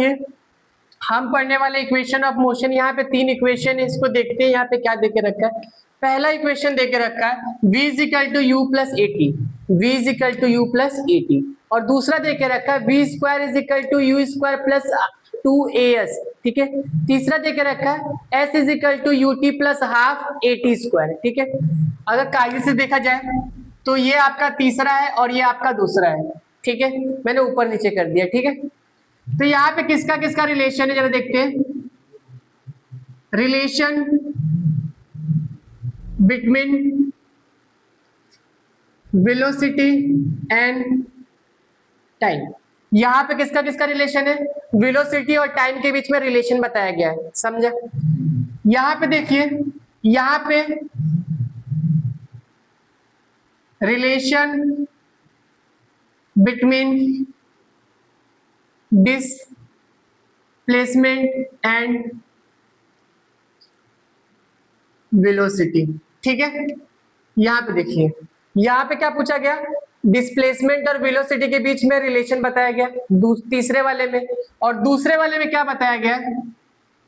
देखिए हम पढ़ने वाले इक्वेशन ऑफ मोशन, यहाँ पे 3 इक्वेशन है, इसको देखते हैं यहाँ पे क्या देके रखा है। पहला इक्वेशन देके रखा है v is equal to u plus a t, v is equal to u plus a t, और दूसरा देके रखा है v square is equal to u square plus 2as, ठीक है। तीसरा देके रखा है s is equal to u t plus half a t square, ठीक है। अगर कायदे से देखा जाए तो ये आपका तीसरा है और ये आपका दूसरा है, ठीक है। मैंने ऊपर नीचे कर दिया, ठीक है। तो यहाँ पे किसका किसका रिलेशन है जरा देखते हैं। Relation between velocity and time, यहाँ पे किसका किसका रिलेशन है, वेलोसिटी और टाइम के बीच में रिलेशन बताया गया है, समझा। यहाँ पे देखिए, यहाँ पे relation between displacement and velocity, ठीक है। यहां पे देखिए, यहां पे क्या पूछा गया, डिस्प्लेसमेंट और वेलोसिटी के बीच में रिलेशन बताया गया तीसरे वाले में, और दूसरे वाले में क्या बताया गया,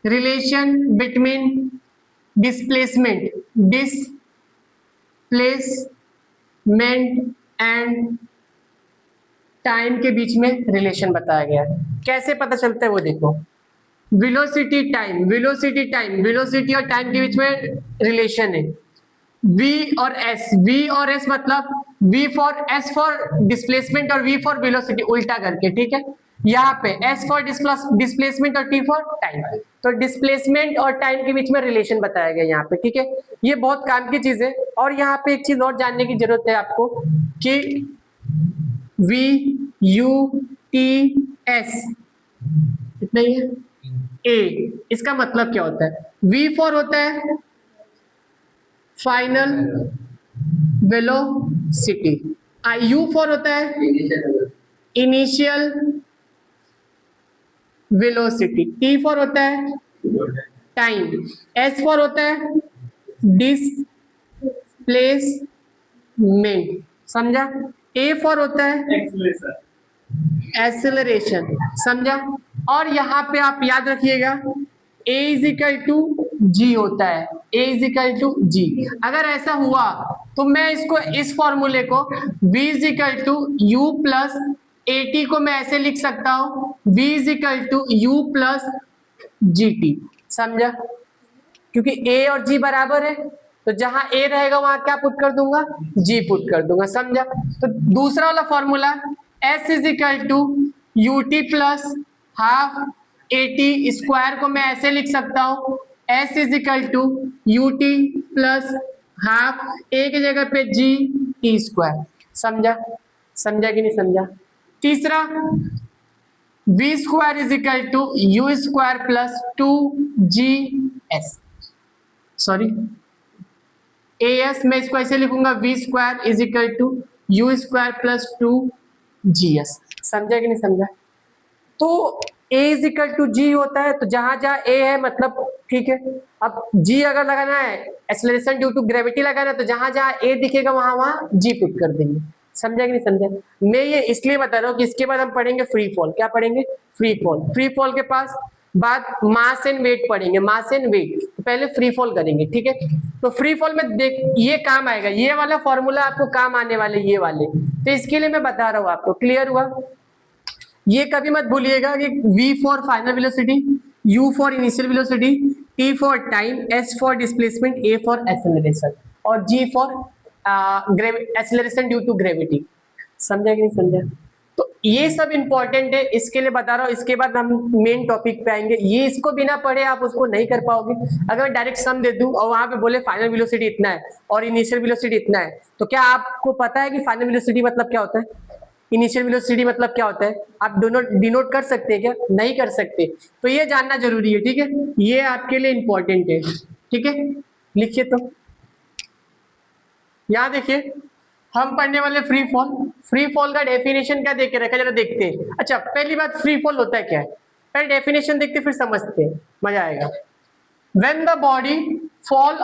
relation between displacement and time के बीच में रिलेशन बताया गया है। कैसे पता चलता है वो देखो, velocity time, velocity time, velocity और टाइम के बीच में रिलेशन है v और s, v और s मतलब v for s for displacement और v फॉर वेलोसिटी उल्टा करके, ठीक है। यहाँ पे s फॉर डिस्प्लेसमेंट और t फॉर टाइम, तो डिस्प्लेसमेंट और टाइम के बीच में रिलेशन बताया गया यहाँ पे, ठीक है। ये बहुत काम की चीज है। और यहाँ पे एक चीज और जानने की जरूरत है आपको कि v u t s इतना ही है, a इसका मतलब क्या होता है, v फॉर होता है फाइनल वेलोसिटी, u फॉर होता है इनिशियल वेलोसिटी, t फॉर होता है टाइम, s फॉर होता है डिस्प्लेसमेंट, समझा। a फॉर होता है एक्सेलरेशन, समझा। और यहाँ पे आप याद रखिएगा a is equal to g होता है, a इज इक्वल टू जी। अगर ऐसा हुआ तो मैं इसको इस फॉर्मूले को v is equal to u plus a t को मैं ऐसे लिख सकता हूं v is equal to u plus g t, समझा। क्योंकि a और g बराबर है तो जहां a रहेगा वहां क्या पुट कर दूंगा, g पुट कर दूंगा, समझा। तो दूसरा वाला formula s is equal to u t plus half a t square को मैं ऐसे लिख सकता हूं s is equal to u t plus half a की जगह पे g टी स्क्वायर, समझा। समझा कि नहीं समझा। तीसरा v square is equal to u square plus 2gs, sorry as मैं इसको ऐसे लिखूंगा v square is equal to u square plus 2gs, समझा कि नहीं समझा। तो a is equal to g होता है, तो जहां जहां a है मतलब ठीक है। अब g अगर लगाना है, एक्सेलरेशन ड्यू टू ग्रेविटी लगाना है, तो जहां जहां a दिखेगा वहां वहां g पुट कर देंगे, समझा कि नहीं समझा। मैं ये इसलिए बता रहा हूँ कि इसके बाद हम पढ़ेंगे फ्री फॉल। क्या पढ़ेंगे, फ्री फॉल। फ्री फॉल के पास बाद मास एंड वेट पढ़ेंगे, मास एंड वेट, तो पहले फ्री फॉल करेंगे, ठीक है। तो फ्री फॉल में देख ये काम आएगा, ये वाला फॉर्मूला आपको काम आने वाले ये वाले, तो इसके लिए मैं बता रहा हूँ आपको, क्लियर हुआ। ये कभी मत भूलिएगा कि v for final velocity, u for initial velocity, t for time, s for displacement, a for acceleration और g for acceleration due to gravity, समझा कि नहीं समझा। तो ये सब इंपॉर्टेंट है, इसके लिए बता रहा हूँ। इसके बाद हम मेन टॉपिक पे आएंगे। ये इसको बिना पढ़े आप उसको नहीं कर पाओगे। अगर मैं डायरेक्ट सम दे दूं और वहां पे बोले फाइनल वेलोसिटी इतना है और इनिशियल वेलोसिटी इतना है, तो क्या आपको पता है कि फाइनल वेलोसिटी मतलब क्या होता है, इनिशियल वेलोसिटी मतलब क्या होता है, आप दोनों डिनोट कर सकते हैं क्या, नहीं कर सकते। तो ये जानना जरूरी है, ठीक है। ये आपके लिए इंपॉर्टेंट है, ठीक है। लिखिए तो यहाँ देखिए हम पढ़ने वाले फ्री फॉल। फ्री फॉल का डेफिनेशन क्या देके रखा है जरा देखते हैं। अच्छा पहली बात फ्री फॉल होता है क्या है, पहले डेफिनेशन देखते फिर समझते हैं, मजा आएगा। when the body fall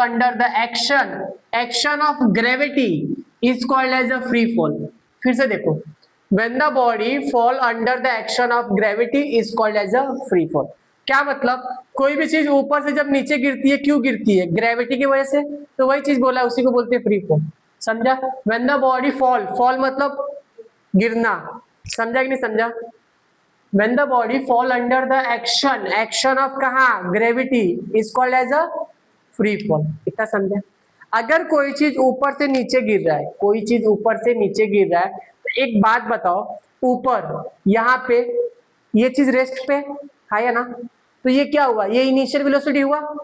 under the action of gravity is called as a free fall। फिर से देखो, when the body fall under the action of gravity is called as a free fall. क्या मतलब, कोई भी चीज ऊपर से जब नीचे गिरती है, क्यों गिरती है? ग्रेविटी की वजह से। तो वही चीज बोला, उसी को बोलते हैं फ्री फॉल। समझा? When the body fall, fall मतलब गिरना। समझा कि नहीं समझा? When the body fall under the action, action of कहा? Gravity, is called as a free fall. इतना समझा? अगर कोई चीज ऊपर से नीचे गिर रहा है, कोई चीज ऊपर से नीचे गिर रहा है, तो एक बात बताओ, ऊपर यहाँ पे ये चीज रेस्ट पे है या ना? तो ये क्या हुआ? ये इनिशियल वेलोसिटी हुआ।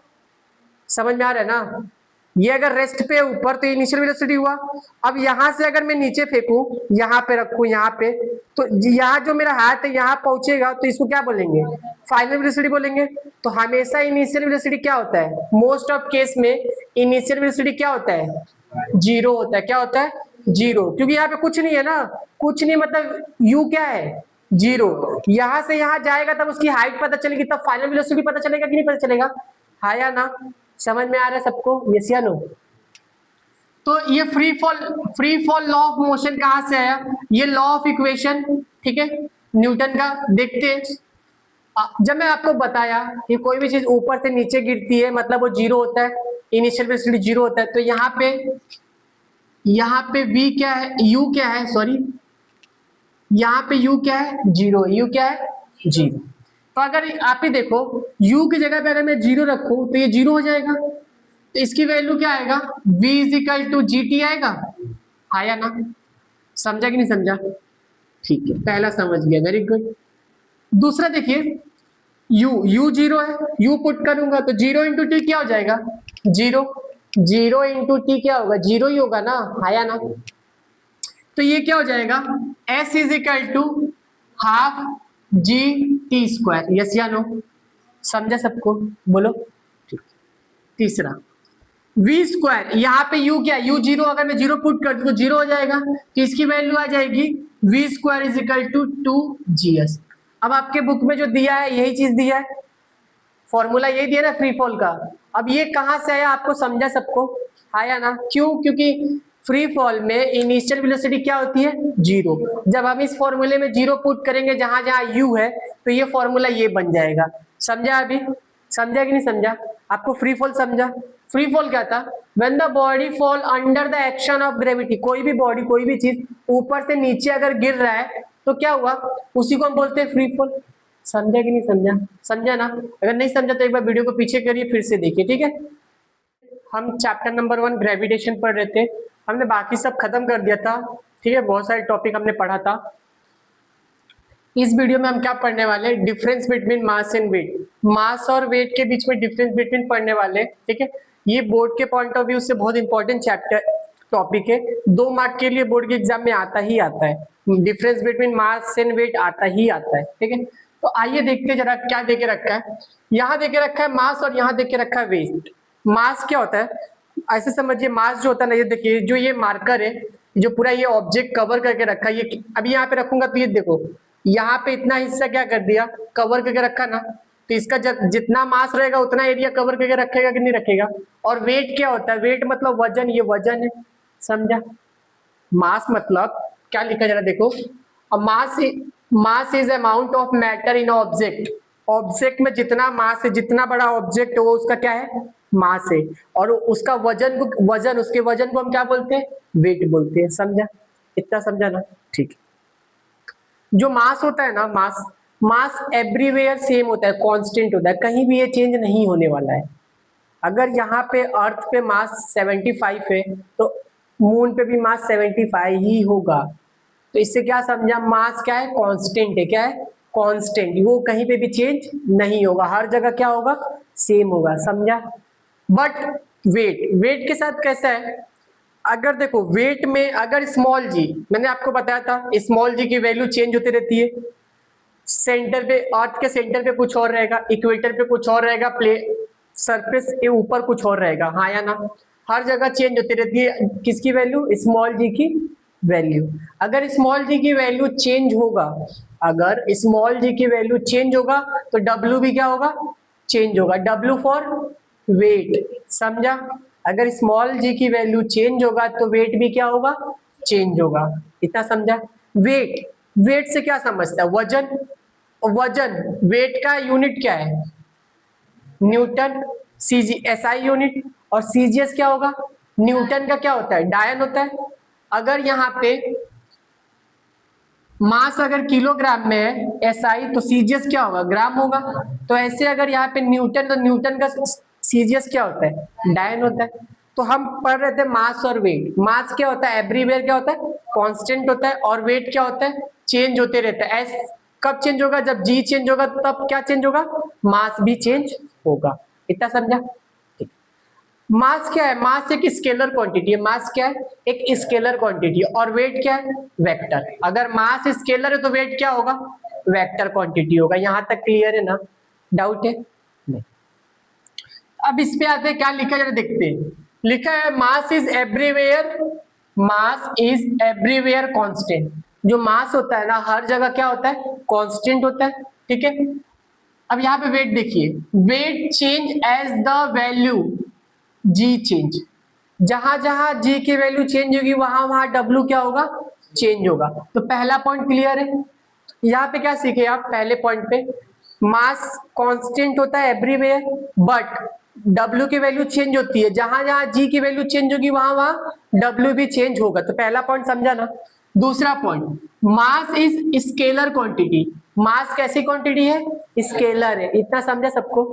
समझ में आ रहा है ना? ये अगर रेस्ट पे ऊपर तो इनिशियल वेलोसिटी हुआ। अब यहां से अगर मैं नीचे फेंकूं, यहाँ पे रखूं, यहाँ पे, तो यहाँ जो मेरा हाथ है यहाँ पहुंचेगा, तो इसको क्या बोलेंगे? फाइनल वेलोसिटी बोलेंगे। तो हमेशा इनिशियल वेलोसिटी क्या होता है? मोस्ट ऑफ केस में इनिशियल वेलोसिटी क्या होता है? जीरो होता है। क्या होता है? जीरो। क्योंकि यहाँ पे कुछ नहीं है ना, कुछ नहीं, मतलब यू क्या है? जीरो। यहां से यहाँ जाएगा तब उसकी हाइट पता चलेगी, तब फाइनल वेलोसिटी पता चलेगा कि नहीं पता चलेगा? हाँ या ना? समझ में आ रहा है सबको? यस या नो? तो ये free fall law of motion कहां से आया? ये लॉ ऑफ इक्वेशन, ठीक है, न्यूटन का। देखते हैं, जब मैं आपको बताया कि कोई भी चीज ऊपर से नीचे गिरती है मतलब वो जीरो होता है, इनिशियल वेलोसिटी जीरो होता है। तो यहाँ पे v क्या है? u क्या है? सॉरी, यहाँ पे u क्या है? जीरो। u क्या है? जीरो। तो अगर आप ही देखो, u की जगह पे अगर मैं जीरो रखूं तो ये जीरो हो जाएगा। तो इसकी वैल्यू क्या आएगा? v is equal to g t आएगा। आया ना? समझा कि नहीं समझा? ठीक है, पहला समझ गया, वेरी गुड। दूसरा देखिए, u जीरो है, u पुट करूंगा तो जीरो इंटू टी क्या हो जाएगा? जीरो। जीरो इंटू टी क्या होगा? जीरो ही होगा ना? आया ना? तो ये क्या हो जाएगा? s is equal to half g t square. Yes या नो? समझा सबको? बोलो। ठीक। तीसरा, v स्क्वायर, यहाँ पे u क्या? u जीरो, अगर मैं जीरो पुट कर दूं तो जीरो हो जाएगा। तो इसकी वैल्यू आ जाएगी v square is equal to 2gs। अब आपके बुक में जो दिया है यही चीज दिया है, फॉर्मूला यही दिया ना फ्री फॉल का। अब ये कहां से आया आपको समझा सबको? आया ना? क्यों? क्योंकि फ्री फॉल में इनिशियल वेलोसिटी क्या होती है? जीरो। जब हम इस फॉर्मूले में जीरो पुट करेंगे जहां जहां u है, तो ये फॉर्मूला ये बन जाएगा। समझा? अभी समझा कि नहीं समझा? आपको फ्री फॉल समझा? फ्री फॉल क्या था? When the body fall under the action of gravity, कोई भी बॉडी, कोई भी चीज ऊपर से नीचे अगर गिर रहा है तो क्या हुआ? उसी को हम बोलते हैं फ्री फॉल। समझा कि नहीं समझा? समझा ना? अगर नहीं समझा तो एक बार वीडियो को पीछे करिए, फिर से देखिए, ठीक है। हम चैप्टर नंबर 1 ग्रेविटेशन पढ़ रहे थे, हमने बाकी सब खत्म कर दिया था, ठीक है, बहुत सारे टॉपिक हमने पढ़ा था। इस वीडियो में हम क्या पढ़ने वाले? Difference between mass and weight. Mass और वेट के बीच में डिफरेंस बिटवीन पढ़ने वाले, ठीक है। ये बोर्ड के पॉइंट ऑफ व्यू से बहुत इंपॉर्टेंट चैप्टर टॉपिक है, 2 मार्क के लिए बोर्ड के एग्जाम में आता ही आता है। Difference between mass and weight आता ही आता है, ठीक है। तो आइए देखते जरा क्या देके रखा है। यहाँ देके रखा है मास और यहाँ देके रखा है वेट। मास क्या होता है? ऐसे समझिए, मास जो होता है ना, ये देखिए, जो ये मार्कर है, जो पूरा ये ऑब्जेक्ट कवर करके रखा है, ये अभी यहाँ पे रखूंगा तो ये देखो, यहाँ पे इतना हिस्सा क्या कर दिया? कवर करके रखा ना। तो इसका जितना मास रहेगा उतना एरिया कवर करके रखेगा कि नहीं रखेगा? और वेट क्या होता है? वेट मतलब वजन, ये वजन है। समझा? मास मतलब क्या लिखा जरा देखो, मास is amount of matter in object. Object में जितना मास है, जितना बड़ा ऑब्जेक्ट हो उसका क्या है? मास है। और उसका वजन उसके वजन को हम क्या बोलते हैं? वेट बोलते हैं। समझा? इतना समझा ना? ठीक। जो मास होता है ना, मास एवरीवेयर सेम होता है, कांस्टेंट होता है, कहीं भी ये चेंज नहीं होने वाला है। अगर यहाँ पे अर्थ पे मास 75 है तो मून पे भी मास 75 ही होगा। तो इससे क्या समझा? मास क्या है? कांस्टेंट है। क्या है? कांस्टेंट। वो कहीं पे भी चेंज नहीं होगा, हर जगह क्या होगा? सेम होगा। समझा? बट वेट के साथ कैसा है? अगर देखो, वेट में अगर स्मॉल जी, मैंने आपको बताया था स्मॉल जी की वैल्यू चेंज होती रहती है। सेंटर पे, अर्थ के सेंटर पे कुछ और रहेगा, इक्वेटर पे कुछ और रहेगा, सरफेस के ऊपर कुछ और रहेगा। हाँ या ना? हर जगह चेंज होती रहती है किसकी वैल्यू? स्मॉल जी की वैल्यू। अगर स्मॉल जी की वैल्यू चेंज होगा, अगर स्मॉल जी की वैल्यू चेंज होगा तो डब्ल्यू भी क्या होगा? चेंज होगा। W for wait. समझा? अगर स्मॉल जी की वैल्यू चेंज होगा तो वेट भी क्या होगा? चेंज होगा। इतना समझा? वेट, वेट से क्या समझता है? वजन, वजन वेट का यूनिट क्या है? न्यूटन। सीजी एसआई यूनिट, और सीजीएस क्या होगा? न्यूटन का क्या होता है? डायन होता है। अगर यहाँ पे मास अगर किलोग्राम में है एसआई, तो सीजीएस क्या होगा? ग्राम होगा। तो ऐसे अगर यहाँ पे न्यूटन, तो न्यूटन का सीजीएस क्या होता है? डायन होता है। तो हम पढ़ रहे थे मास और वेट। मास क्या होता है? एवरीवेयर क्या होता है? कांस्टेंट होता है। और वेट क्या होता है? चेंज होते रहता है। एस कब चेंज होगा? जब जी चेंज होगा तब क्या चेंज होगा? मास भी चेंज होगा। इतना समझा? मास क्या है? मास एक स्केलर क्वांटिटी है। मास क्या है? एक स्केलर क्वांटिटी है। और वेट क्या है? वेक्टर। अगर मास स्केलर है तो वेट क्या होगा? वेक्टर क्वांटिटी होगा। यहां तक क्लियर है ना? डाउट है? नहीं। अब इस पे आते हैं, क्या लिखा जरा देखते हैं। लिखा है mass is everywhere, mass is everywhere constant. जो मास होता है ना, हर जगह क्या होता है? कांस्टेंट होता है। ठीक है। अब यहाँ पे वेट देखिए, weight change as the value g change. जहां जहां जी की वैल्यू चेंज होगी वहां वहां डब्ल्यू क्या होगा? चेंज होगा। तो पहला पॉइंट क्लियर है। यहाँ पे क्या सीखे आप? पहले पॉइंट पे मास कांस्टेंट होता है एवरीवेयर, बट डब्ल्यू की वैल्यू चेंज होती है। जहां जहां जी की वैल्यू चेंज होगी वहां वहां डब्ल्यू भी चेंज होगा। तो पहला पॉइंट समझा ना? दूसरा point, mass is scalar quantity. Mass कैसी क्वांटिटी है? स्केलर है। इतना समझा सबको?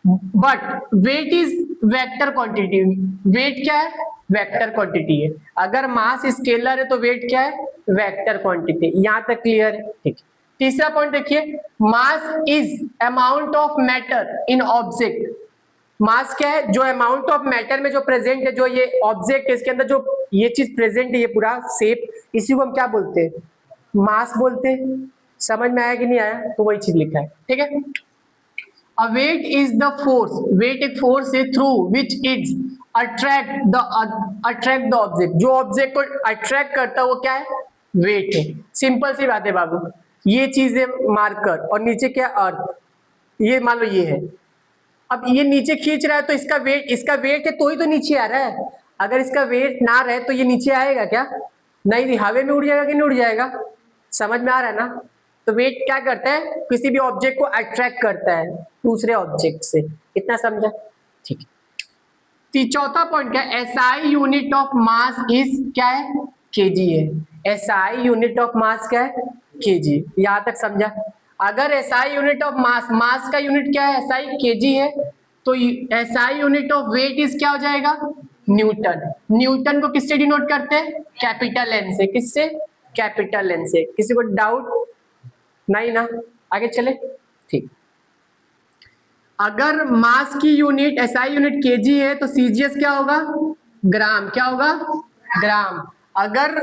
But weight is vector quantity. Weight क्या है? वेक्टर क्वांटिटी है। अगर मास स्केलर है तो वेट क्या है? Vector quantity. यहां तक क्लियर है? ठीक। तीसरा पॉइंट देखिए, mass is amount of matter in object. Mass क्या है? जो अमाउंट ऑफ मैटर में जो प्रेजेंट है, जो ये ऑब्जेक्ट है इसके अंदर जो ये चीज प्रेजेंट है, ये पूरा शेप, इसी को हम क्या बोलते हैं? मास बोलते हैं। समझ में आया कि नहीं आया? तो वही चीज लिखा है। ठीक है। A weight is the force, weight एक force है through which it attract the object। जो ऑब्जेक्ट को अट्रैक्ट करता है वो क्या है? वेट है। सिंपल सी बात है बाबू। ये चीज है मार्कर, और नीचे क्या? अर्थ। ये मान लो ये है। अब ये नीचे खींच रहा है तो इसका वेट है तो ही तो नीचे आ रहा है। अगर इसका वेट ना रहे तो ये नीचे आएगा क्या? नहीं, हवा में उड़ जाएगा कि नहीं उड़ जाएगा? समझ में आ रहा है ना? तो वेट क्या करता है? किसी भी ऑब्जेक्ट को अट्रैक्ट करता है दूसरे ऑब्जेक्ट से। इतना समझा? ठीक है। चौथा पॉइंट क्या है? SI unit of mass is क्या है? केजी है। एसआई यूनिट ऑफ मास क्या है? केजी। यहां तक समझा? अगर SI unit of mass, mass का यूनिट क्या है? एसआई केजी है। तो SI unit of weight is क्या हो जाएगा? न्यूटन। न्यूटन को किससे डिनोट करते हैं? कैपिटल एन से। किससे? कैपिटल एन से। किसी को डाउट? नहीं ना? आगे चले? ठीक। अगर मास की यूनिट एसआई यूनिट केजी है तो सीजीएस क्या होगा? ग्राम। क्या होगा? ग्राम। अगर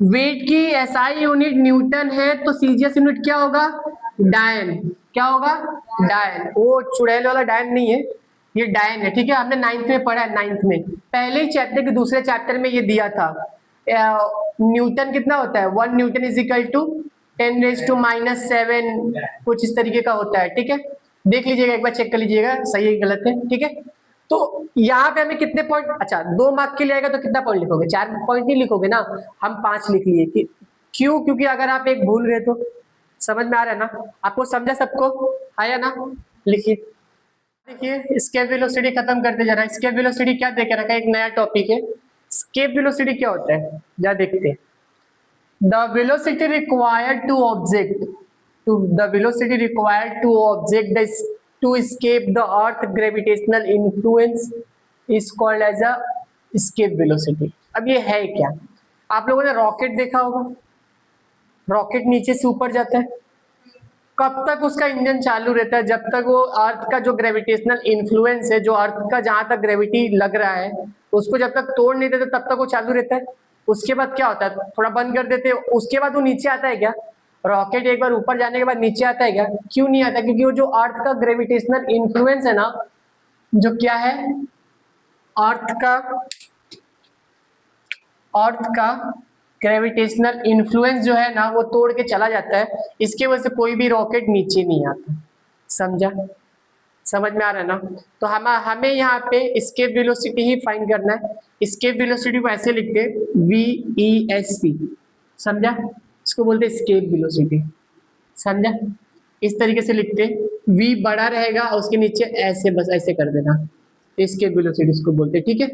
वेट की एसआई यूनिट न्यूटन है तो सीजीएस यूनिट क्या होगा? डायन। क्या होगा? डायन। वो चुड़ैल वाला डायन नहीं है, ये डायन है। ठीक है। हमने 9th में पढ़ा है। 9th में पहले ही चैप्टर के दूसरे चैप्टर में ये दिया था। न्यूटन कितना होता है? 1 न्यूटन इज इक्वल टू 10⁻⁻7 कुछ इस तरीके का होता है। ठीक है। देख लीजिएगा, एक बार चेक कर लीजिएगा सही है गलत है। ठीक है। तो यहाँ पे हमें कितने पॉइंट? अच्छा, 2 मार्क के लिए आएगा तो कितना पॉइंट लिखोगे? 4 पॉइंट नहीं लिखोगे ना, हम 5 लिख लिए। क्यों? क्योंकि अगर आप एक भूल गए तो। समझ में आ रहा है ना? आपको समझा? सबको आया ना? लिखिए। देखिए, स्केप वेलोसिटी खत्म करते जा रहा है। स्केप वेलोसिटी क्या देके रखा है? एक नया टॉपिक है। स्केप वेलोसिटी क्या होता है जा देखते हैं। The velocity required to escape the earth gravitational influence is called as a escape velocity। अब ये है क्या? आप लोगों ने रॉकेट देखा होगा। रॉकेट नीचे से ऊपर जाता है, कब तक उसका इंजन चालू रहता है? जब तक वो अर्थ का जो ग्रेविटेशनल इन्फ्लुएंस है, जो अर्थ का जहां तक ग्रेविटी लग रहा है उसको जब तक तोड़ नहीं देते तब तक वो चालू रहता है। उसके बाद क्या होता है? थोड़ा बंद कर देते हैं, उसके बाद वो नीचे आता है क्या? रॉकेट एक बार ऊपर जाने के बाद नीचे आता है क्या? क्यों नहीं आता? क्योंकि वो जो अर्थ का ग्रेविटेशनल इन्फ्लुएंस है ना, जो क्या है अर्थ का ग्रेविटेशनल इन्फ्लुएंस जो है ना वो तोड़ के चला जाता है। इसके वजह से कोई भी रॉकेट नीचे नहीं आता। समझा? समझ में आ रहा है ना? तो हमें यहाँ पे एस्केप वेलोसिटी ही फाइंड करना है। एस्केप वेलोसिटी को ऐसे लिखते हैं VESC। समझा? इसको बोलते हैं एस्केप वेलोसिटी, समझा? इस तरीके से लिखते, v बड़ा रहेगा और उसके नीचे ऐसे बस ऐसे कर देना, एस्केप वेलोसिटी इसको बोलते हैं, ठीक है।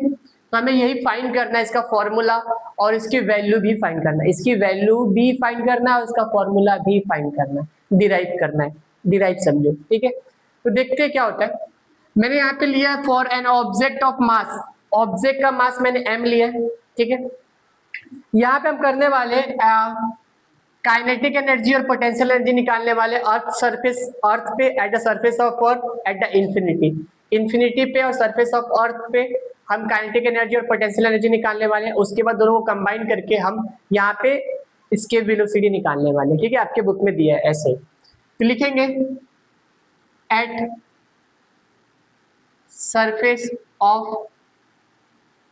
तो हमें यही फाइंड करना है, इसका फॉर्मूला और इसकी वैल्यू भी फाइंड करना है, इसकी वैल्यू भी फाइंड करना है और इसका फॉर्मूला भी फाइंड करना है, डिराइव करना है, डिराइव समझो, ठीक है। तो देखते हैं क्या होता है। मैंने यहाँ पे लिया for an object of mass, object का मास मैंने m लिया है, ठीक है। यहाँ पे हम करने वाले काइनेटिक एनर्जी और पोटेंशियल एनर्जी निकालने वाले अर्थ सरफेस, अर्थ पे at the surface of earth at the infinity, infinity पे और सरफेस ऑफ अर्थ पे हम काइनेटिक एनर्जी और पोटेंशियल एनर्जी निकालने वाले हैं। उसके बाद दोनों को कंबाइन करके हम यहाँ पे इसके वेलोसिटी निकालने वाले हैं, ठीक है। आपके बुक में दिया है ऐसे, तो लिखेंगे एट सरफेस ऑफ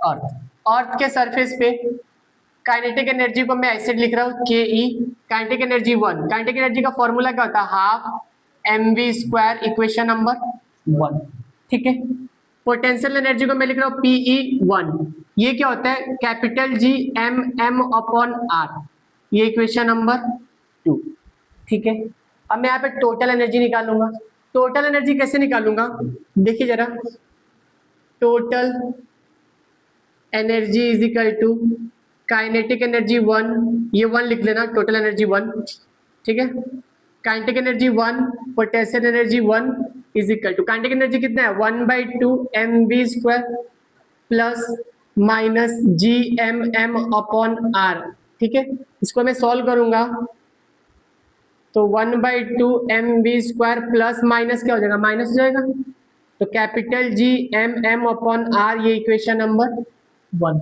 अर्थ, अर्थ के सरफेस पे काइनेटिक एनर्जी को मैं ऐसे लिख रहा हूँ के ई, काइनेटिक एनर्जी 1, काइनेटिक एनर्जी का फॉर्मूला क्या होता है, हाफ mv², इक्वेशन नंबर 1, ठीक है। पोटेंशियल एनर्जी को मैं लिख रहा हूँ PE1, ये क्या होता है, कैपिटल G m/r, ये इक्वेशन नंबर 2, ठीक है। अब मैं यहाँ पे टोटल एनर्जी निकालूंगा, टोटल एनर्जी कैसे निकालूंगा, देखिए जरा, total energy is equal to kinetic energy 1, ये 1 लिख लेना, टोटल एनर्जी 1, ठीक है। Kinetic energy 1, potential energy 1 is equal to, kinetic energy कितना है 1/2 mv² प्लस माइनस gmm/r, ठीक है। इसको मैं सॉल्व करूंगा तो 1/2 mv² प्लस माइनस क्या हो जाएगा, माइनस हो जाएगा, तो कैपिटल gmm/r, ये इक्वेशन नंबर 1।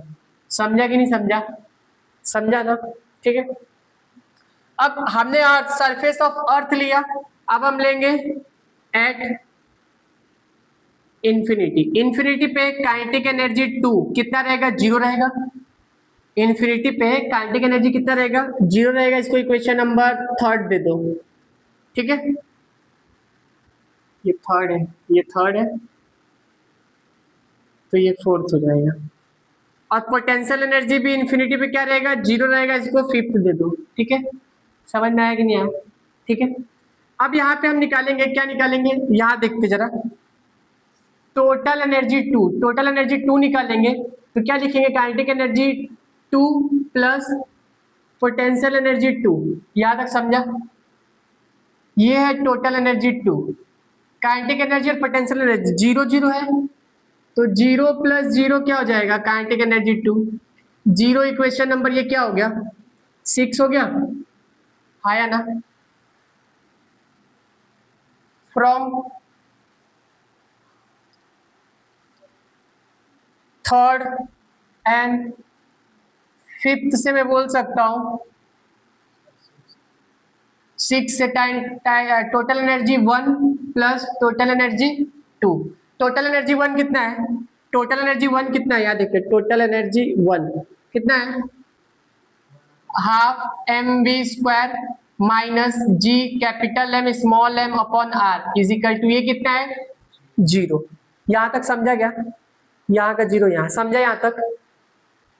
समझा कि नहीं समझा, समझा ना, ठीक है। अब हमने अर्थ, सरफेस ऑफ अर्थ लिया, अब हम लेंगे एट इंफिनिटी, इंफिनिटी पे काइनेटिक एनर्जी 2 कितना रहेगा, 0 रहेगा, इंफिनिटी पे काइनेटिक एनर्जी कितना रहेगा, 0 रहेगा, इसको इक्वेशन नंबर 3 दे दो, ठीक है। ये 3 है, ये 3 है, तो ये 4th हो जाएगा। और पोटेंशियल एनर्जी भी इंफिनिटी पे क्या रहेगा, 0 रहेगा, इसको 5th दे दो, ठीक है। समझ में आया कि नहीं आया, ठीक है। अब यहाँ पे हम निकालेंगे, क्या निकालेंगे, यहाँ देखते जरा, टोटल एनर्जी 2, टोटल एनर्जी 2 निकालेंगे तो क्या लिखेंगे, kinetic energy 2 plus potential energy 2, यहाँ तक समझा, ये है टोटल एनर्जी 2, काइनेटिक एनर्जी और पोटेंशियल एनर्जी 0 0 है, तो 0 प्लस 0 क्या हो जाएगा, काइनेटिक एनर्जी 2, 0 इक्वेशन नंबर ये क्या हो गया, 6 हो गया, आया ना। फ्रॉम थर्ड एंड 5th से मैं बोल सकता हूं 6 से total energy 1 plus total energy 2, total energy 1 कितना है, टोटल एनर्जी 1 कितना है, याद देखिए, टोटल एनर्जी 1 कितना है, half mv² minus g capital M small m/r is equal to, ये कितना है 0। यहां तक समझा गया, यहाँ का 0 यहाँ, समझा, यहाँ तक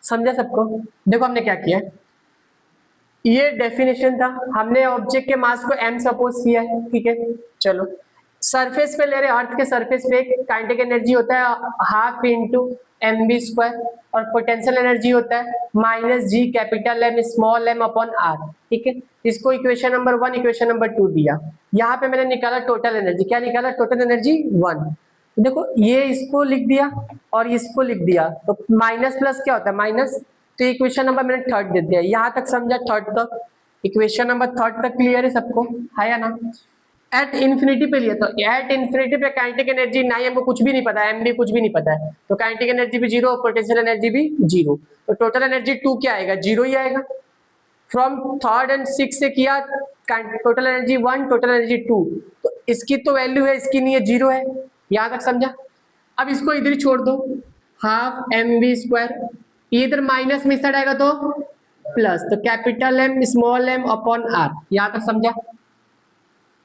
समझा सबको। देखो हमने क्या किया, ये डेफिनेशन था, हमने ऑब्जेक्ट के मास को m सपोज किया है, ठीक है। चलो सरफेस पे ले रहे, अर्थ के सरफेस पे काइनेटिक एनर्जी होता है हाफ इंटू mv² और पोटेंशियल एनर्जी होता है minus g capital M small m/r, ठीक है। इसको इक्वेशन नंबर 1, इक्वेशन नंबर 2 दिया। यहाँ पे मैंने निकाला टोटल एनर्जी, क्या निकाला, टोटल एनर्जी 1। देखो ये इसको लिख दिया और इसको लिख दिया, तो माइनस प्लस क्या होता है, माइनस, तो इक्वेशन नंबर मैंने 3 दे दिया। यहाँ तक समझा, 3 तक, इक्वेशन नंबर 3 तक क्लियर है सबको, है या ना। एट इन्फिनिटी पे लिया, तो एट इन्फिनिटी पे काइनेटिक एनर्जी ना, हमको कुछ भी नहीं पता है, एम भी कुछ भी नहीं पता है, तो काइनेटिक एनर्जी भी 0, पोटेंशियल एनर्जी भी 0, तो टोटल एनर्जी 2 क्या आएगा, 0 ही आएगा। फ्रॉम 3rd एंड 6th से किया, टोटल एनर्जी 1, टोटल एनर्जी 2, तो इसकी तो वैल्यू है, इसकी नहीं है, 0 है। यहाँ तक समझा। अब इसको इधर ही छोड़ दो, हाफ mv², इधर माइनस में साइड आएगा तो प्लस, तो कैपिटल M स्मॉल m/r, यहाँ तक समझा।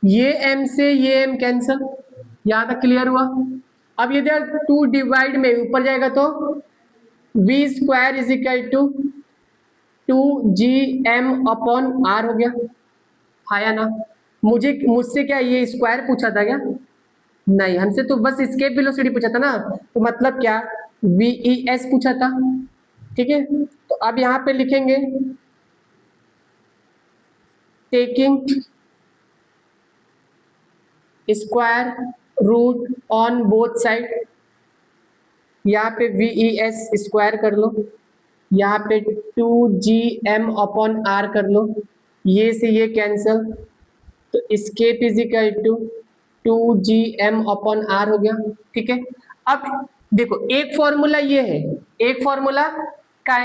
ये m से ये m कैंसल, यहाँ तक क्लियर हुआ। अब इधर 2 डिवाइड में ऊपर जाएगा तो v² is equal to 2gm/r हो गया, हाँ या ना? मुझसे क्या ये स्क्वायर पूछा था क्या? नहीं, हमसे तो बस एस्केप वेलोसिटी पूछा था ना, तो मतलब क्या VES पूछा था। ठीक है, तो अब यहाँ पे लिखेंगे taking square root on both side, यहाँ पे VES स्क्वायर कर लो, यहाँ पे 2gm/r कर लो, ये से ये कैंसल, तो escape is equal to 2gm/r हो गया। ठीक है, अब देखो एक फॉर्मूला ये है, एक फॉर्मूला का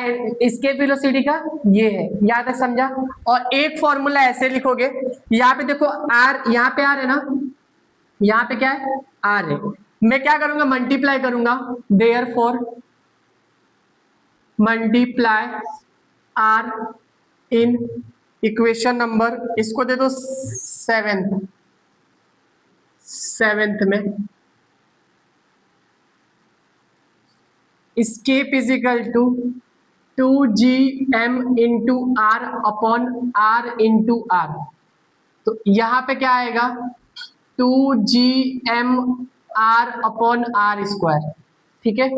एस्केप वेलोसिटी का ये है, याद है, समझा? और एक फॉर्मूला ऐसे लिखोगे, यहाँ पे देखो r, यहाँ पे r है ना, यहाँ पे क्या है r है, मैं क्या करूंगा मल्टीप्लाई करूंगा, therefore multiply r in equation number, इसको दे दो सेवेंथ में, escape is equal to 2gm/r/r into r, तो यहां पे क्या आएगा 2gm/r/r स्क्वायर। ठीक है,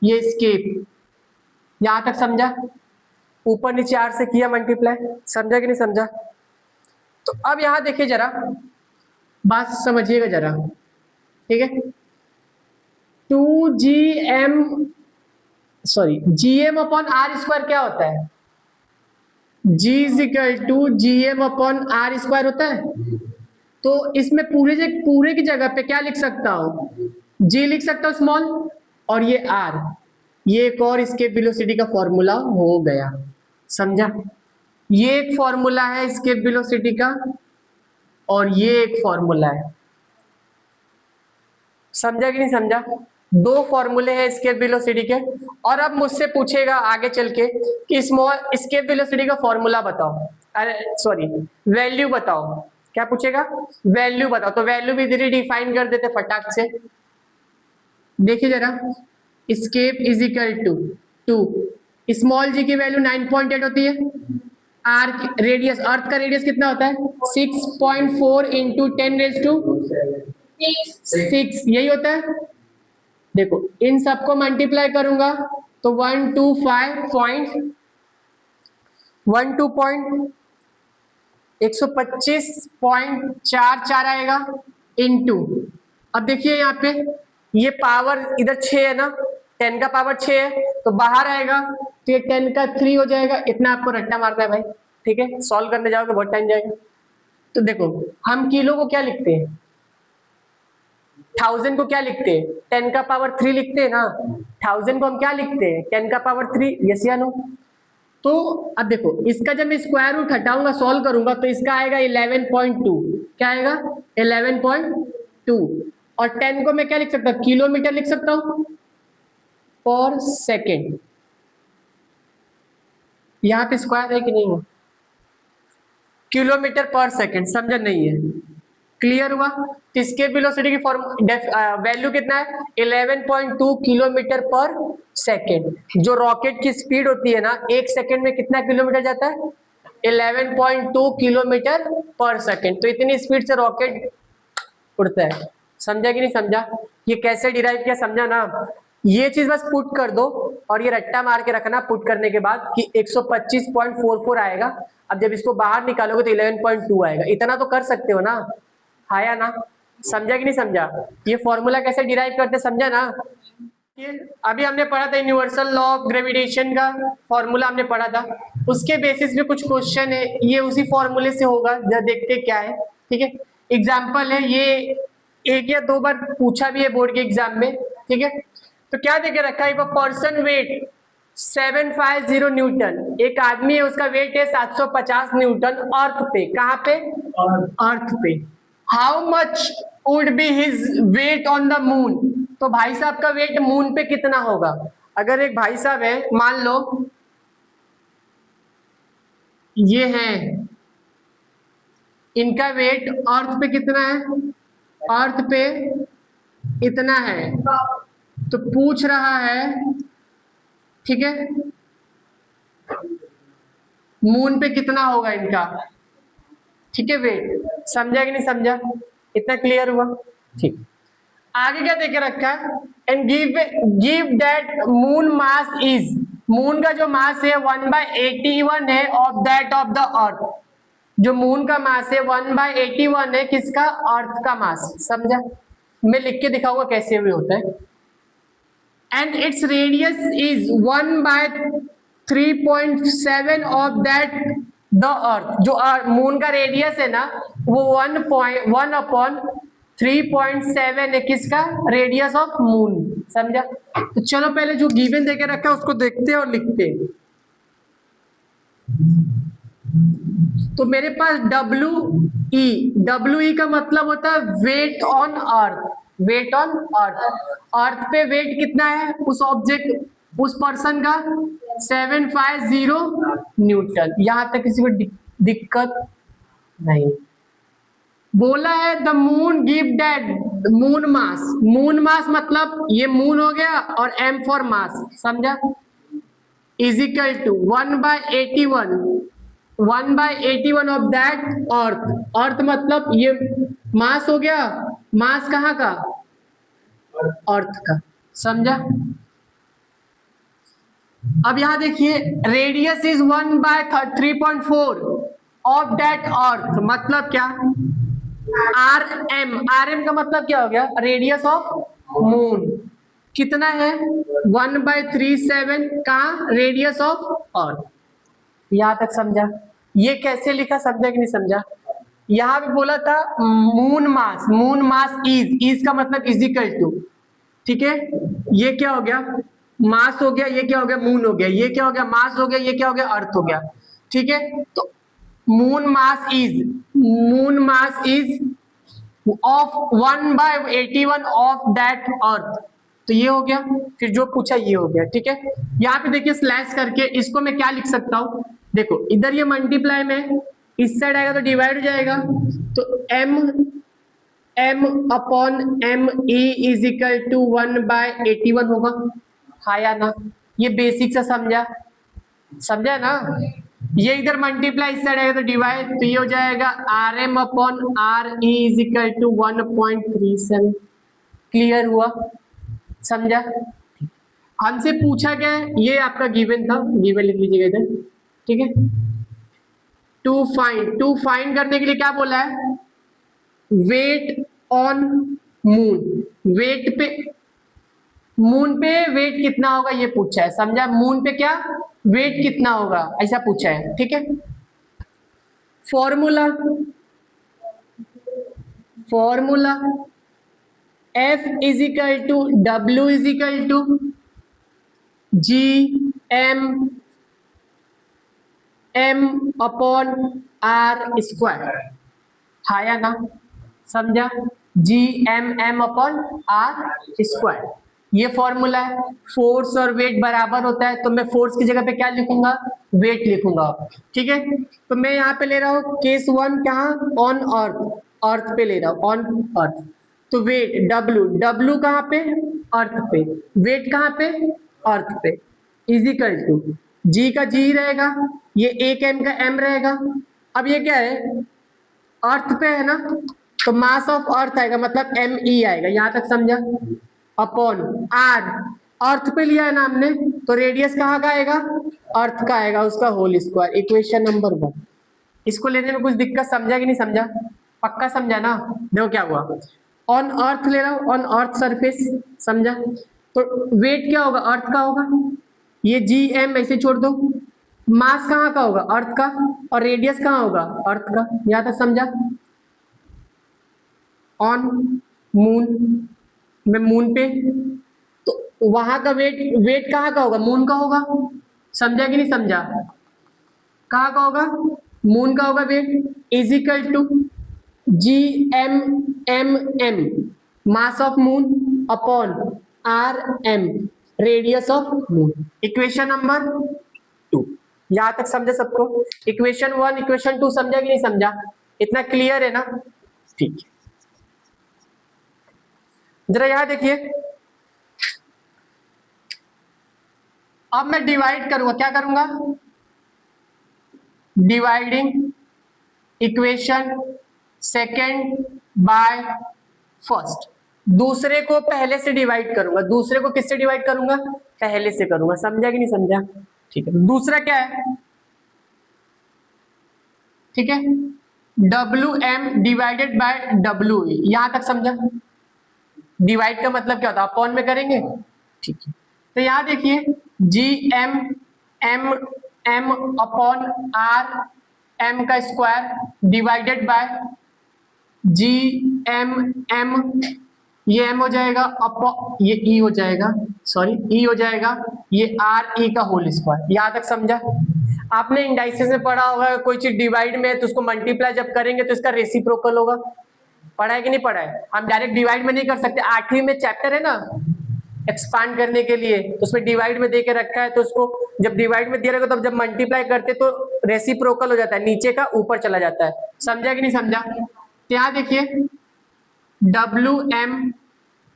ये escape, यहां तक समझा? ऊपर नीचे r से किया मल्टीप्लाई, समझा कि नहीं समझा? तो अब यहां देखिए जरा, बात समझिएगा जरा। ठीक है, gm/r स्क्वायर क्या होता है? g is equal to gm/r square होता है। तो इसमें पूरे की जगह पे क्या लिख सकता हूं? g लिख सकता हूं स्मॉल, और ये r, ये एक और एस्केप वेलोसिटी का फॉर्मूला हो गया, समझा? ये एक फॉर्मूला है एस्केप वेलोसिटी का, और ये एक फॉर्मूला है, समझा कि नहीं समझा? दो फॉर्मूले हैं एस्केप वेलोसिटी के। और अब मुझसे पूछेगा आगे चल के कि स्मॉल एस्केप वेलोसिटी का फॉर्मूला बताओ, अरे सॉरी वैल्यू बताओ, क्या पूछेगा? वैल्यू बताओ, तो वैल्यू भी इधर डिफाइन कर देते फटाक से। देखिए जरा, escape is equal to 2, small G की वैल्यू 9.8 होती है, आर रेडियस, अर्थ का रेडियस कितना होता है 6.4 इंटू 10⁶, यही होता है। देखो इन सबको मल्टीप्लाई करूंगा तो 125.125.44 आएगा इंटू, अब देखिए यहाँ पे ये पावर इधर 6 है ना, 10 का पावर 6 है, तो बाहर आएगा तो ये 10 का 3 हो जाएगा। इतना आपको रट्टा मारना है भाई, ठीक है, सॉल्व करने जाओगे बहुत टाइम जाएगा। तो देखो हम किलो को क्या लिखते हैं, 1000 को क्या लिखते हैं, 10 का पावर 3 लिखते हैं ना, 1000 को हम क्या लिखते हैं 10 का पावर 3, यस या नो? तो अब देखो इसका जब मैं स्क्वायर रूट हटाऊंगा सॉल्व करूंगा तो इसका आएगा 11.2, क्या आएगा 11.2, और 10 को मैं क्या लिख सकता हूं, किलोमीटर लिख सकता हूं पर सेकेंड। यहां पे स्क्वायर है कि नहीं है, किलोमीटर पर सेकेंड, समझा नहीं है? क्लियर हुआ? एस्केप वेलोसिटी की वैल्यू कितना है 11.2 किलोमीटर पर सेकेंड। जो रॉकेट की स्पीड होती है ना, एक सेकेंड में कितना किलोमीटर जाता है 11.2 किलोमीटर पर सेकेंड। तो इतनी स्पीड से रॉकेट उड़ता है, समझा कि नहीं समझा? ये कैसे डिराइव किया, समझा ना? ये चीज बस पुट कर दो और ये रट्टा मार के रखना पुट करने के बाद कि 125.44 आएगा। अब जब इसको बाहर निकालोगे तो 11.2 आएगा। इतना तो कर सकते हो ना, हाँ या ना? समझा कि नहीं समझा? ये फॉर्मूला कैसे डिराइव करते, समझा ना? अभी हमने पढ़ा था यूनिवर्सल लॉ ऑफ ग्रेविटेशन का फॉर्मूला हमने पढ़ा था, उसके बेसिस पे कुछ क्वेश्चन है, ये उसी फॉर्मूले से होगा, जरा देखते क्या है। ठीक है, एग्जाम्पल है, ये 1 या 2 बार पूछा भी है बोर्ड के एग्जाम में। ठीक है, तो क्या देके रखा है, पर्सन वेट 750 न्यूटन, एक आदमी है उसका वेट है 750 न्यूटन अर्थ पे, कहाँ पे, अर्थ पे। How much would be his weight on the moon, तो भाई साहब का वेट मून पे कितना होगा? अगर एक भाई साहब है, मान लो ये है, इनका वेट अर्थ पे कितना है, अर्थ पे इतना है, तो पूछ रहा है, ठीक है, मून पे कितना होगा इनका, ठीक है वेट, समझा कि नहीं समझा, इतना क्लियर हुआ, ठीक। आगे क्या देके रखा है, and give that moon mass is, moon का जो मास है 1/81 है of that of the earth, जो मून का मास है 1/81 है किसका, अर्थ का मास, समझा, मैं लिख के दिखाऊंगा कैसे भी होता है। And its radius is 1/3.7 of that the earth, जो मून का रेडियस है ना वो 1/3.7 है किसका, रेडियस ऑफ मून, समझा। तो चलो पहले जो गिवन देके रखा है उसको देखते हैं और लिखते हैं। तो मेरे पास डब्ल्यू ई का मतलब होता है weight on earth, weight on earth, earth पे वेट कितना है उस ऑब्जेक्ट, उस पर्सन का 750 न्यूटन। यहां तक किसी को दिक्कत नहीं। बोला है the moon give that moon mass, moon mass मतलब ये मून हो गया और एम फॉर मास, समझा, is equal to 1/81 of that earth, earth मतलब ये मास हो गया, मास कहाँ का, अर्थ का, समझा। अब यहां देखिए रेडियस इज 1/3.4 ऑफ दैट अर्थ, मतलब क्या, आर एम का मतलब क्या हो गया, रेडियस ऑफ मून कितना है 1/37 का रेडियस ऑफ अर्थ। यहां तक समझा, ये कैसे लिखा समझा कि नहीं समझा। यहां भी बोला था मून मास इज का मतलब इजिकल टू, ठीक है, ये क्या हो गया, मास हो गया, ये क्या हो गया, मून हो गया, ये क्या हो गया, मास हो गया, ये क्या हो गया, अर्थ हो गया, ठीक है। तो moon mass is of 1/81 of that अर्थ, तो ये हो गया, फिर जो पूछा ये हो गया, ठीक है। यहाँ पे देखिए स्लैश करके इसको मैं क्या लिख सकता हूँ, देखो इधर ये मल्टीप्लाई में, इस साइड आएगा तो डिवाइड हो जाएगा, तो m upon M E is equal to 1/81 होगा, हाँ या ना, ये बेसिक से समझा ना। ये इधर मल्टीप्लाई इस साइड आएगा तो डिवाइड, तो ये हो जाएगा R M upon R E is equal to 1.37, clear हुआ, समझा। हमसे पूछा क्या है, ये आपका गिवन था, गिवन लिख लीजिएगा इधर, ठीक है। टू फाइंड करने के लिए क्या बोला है, वेट ऑन मून, वेट पे, मून पे वेट कितना होगा ये पूछा है, समझा, मून पे क्या वेट कितना होगा ऐसा पूछा है, ठीक है। Formula F is equal to W is equal to GM upon R square, हाँ या ना, समझा, GM अपॉन R स्क्वायर, ये फॉर्मूला है। फोर्स और वेट बराबर होता है, तो मैं फोर्स की जगह पे क्या लिखूंगा, वेट लिखूंगा, ठीक है। तो मैं यहाँ पे ले रहा हूँ केस 1 कहाँ, ऑन अर्थ, अर्थ पे ले रहा हूँ, ऑन अर्थ, तो वेट W कहाँ पे, अर्थ पे, वेट कहाँ पे, अर्थ पे, इजिकल टू G का G रहेगा, ये एक M का M रहेगा। अब ये क्या है, अर्थ पे है ना, तो मास ऑफ अर्थ आएगा, मतलब ME आएगा, यहां तक समझा, अपॉन R, अर्थ पे लिया है ना हमने, तो रेडियस कहाँ का आएगा, अर्थ का आएगा, उसका होल स्क्वायर, इक्वेशन नंबर 1। इसको लेने में कुछ दिक्कत समझा कि नहीं समझा, पक्का समझा ना। देखो क्या हुआ, ऑन अर्थ ले रहा हूं, ऑन अर्थ सरफेस, समझा, तो वेट क्या होगा, अर्थ का होगा, ये GM ऐसे छोड़ दो, मास कहाँ का होगा, अर्थ का, और रेडियस कहाँ होगा, अर्थ का, यहां तक समझा। ऑन मून, में मून पे, तो वहां का वेट कहाँ का होगा, मून का होगा, समझा कि नहीं समझा, कहाँ का होगा, मून का होगा weight, equal to GM mass of moon upon RM radius of moon, equation number 2। यहां तक समझे सबको, इक्वेशन 1 इक्वेशन 2 समझा कि नहीं समझा, इतना क्लियर है ना, ठीक है। जरा यहां देखिए, अब मैं डिवाइड करूंगा, क्या करूंगा, dividing equation second by first. दूसरे को पहले से डिवाइड करूंगा। दूसरे को किससे डिवाइड करूंगा? पहले से करूंगा। समझा कि नहीं समझा? ठीक है, दूसरा क्या है? ठीक है, WM डिवाइडेड बाय WE। यहां तक समझा? डिवाइड का मतलब क्या होता है? अपॉन में करेंगे। ठीक है, तो यहां देखिए GM M upon R M का स्क्वायर डिवाइडेड बाय GM ये M हो जाएगा अपॉन ये E हो जाएगा, सॉरी E हो जाएगा, ये RE का होल स्क्वायर। यहां तक समझा? आपने इंडाइसिस में पढ़ा होगा, कोई चीज डिवाइड में है तो उसको मल्टीप्लाई जब करेंगे तो इसका रेसिप्रोकल होगा। पढ़ा है कि नहीं पढ़ा है? हम डायरेक्ट डिवाइड में नहीं कर सकते। 8वीं में चैप्टर है ना एक्सपांड करने के लिए, तो उसमें डिवाइड में दे के रखा है, तो उसको जब डिवाइड में दिया रहेगा तब जब मल्टीप्लाई करते तो रेसिप्रोकल हो जाता है, नीचे का ऊपर चला जाता है। समझा कि नहीं समझा? तो यहां देखिए WM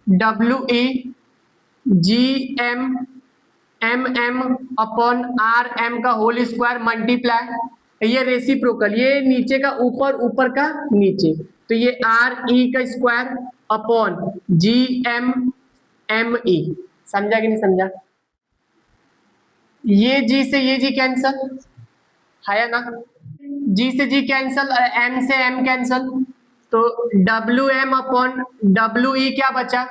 WE GM MM upon RM का होल स्क्वायर मल्टीप्लाई, ये रेसिप्रोकल, ये नीचे का ऊपर, ऊपर का नीचे, तो ये RE का स्क्वायर अपॉन GM ME। समझा कि नहीं समझा? ये G से ये G कैंसल है ना, G से G कैंसल, M से M कैंसल, तो WM अपॉन WE क्या बचा?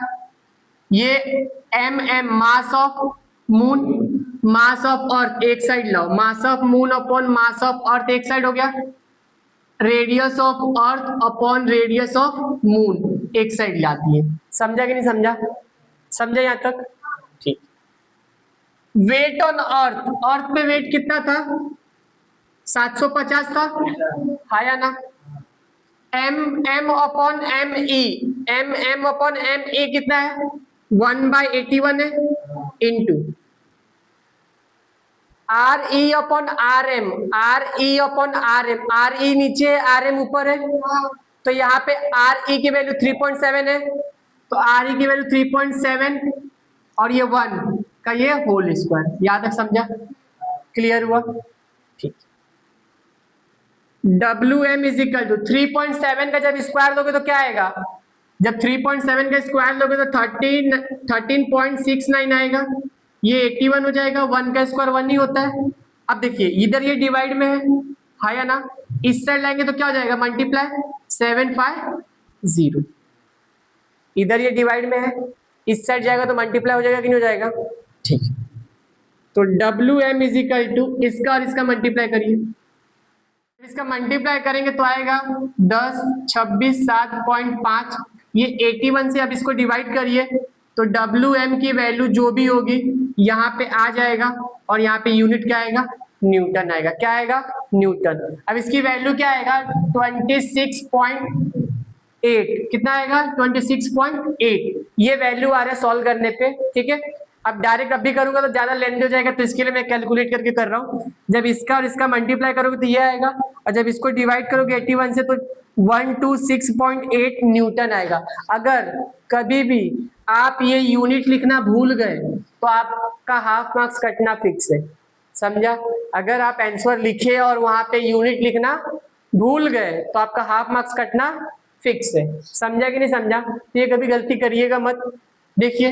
ये MM mass of moon, mass of earth एक साइड लाओ, मास of moon upon mass of earth एक साइड हो गया, radius of earth upon radius of moon एक साइड लाती है। समझा कि नहीं समझा? समझा यहां तक? ठीक। वेट ऑन अर्थ, अर्थ पे वेट कितना था? 750 था, आया ना? M upon ME, M upon ME कितना है? 1/81 है, into RE upon RM, RE upon RM, RE नीचे RM ऊपर है, तो यहाँ पे RE की वैल्यू 3.7 है, तो RE की वैल्यू 3.7 और ये 1 का ये होल स्क्वायर। याद तक समझा? क्लियर हुआ? ठीक। WM इज इक्वल टू 3.7 का जब स्क्वायर लोगे तो क्या आएगा? जब 3.7 का स्क्वायर लोगे तो 13.69 आएगा, ये 81 हो जाएगा। 1 का स्क्वायर 1 ही होता है। अब देखिए इधर ये डिवाइड में है या ना, इस साइड लाएंगे तो क्या हो जाएगा? मल्टीप्लाई 750। इधर ये डिवाइड में है, इस साइड जाएगा तो मल्टीप्लाई हो जाएगा कि नहीं हो जाएगा? ठीक है, तो WM इज इक्वल टू इसका और इसका मल्टीप्लाई करिए, इसका मल्टीप्लाई करेंगे तो आएगा 10 26 7.5, ये 81 से अब इसको डिवाइड करिए तो WM की वैल्यू जो भी होगी यहाँ पे आ जाएगा, और यहाँ पे यूनिट क्या आएगा? न्यूटन आएगा। क्या आएगा? न्यूटन। अब इसकी वैल्यू क्या आएगा? 26.8। कितना आएगा? 26.8। ये वैल्यू आ रहा है सॉल्व करने पे। ठीक है, अब डायरेक्ट अभी करूंगा तो ज्यादा लेंथ हो जाएगा, तो इसके लिए मैं कैलकुलेट करके कर रहा हूँ। जब इसका और इसका मल्टीप्लाई करोगे तो ये आएगा, और जब इसको डिवाइड करोगे 81 से तो 126.8 न्यूटन आएगा। अगर कभी भी आप ये यूनिट लिखना भूल गए तो आपका हाफ मार्क्स कटना फिक्स है। समझा? अगर आप आंसर लिखे और वहां पे यूनिट लिखना भूल गए तो आपका हाफ मार्क्स कटना फिक्स है। समझा कि नहीं समझा? ये कभी गलती करिएगा मत। देखिए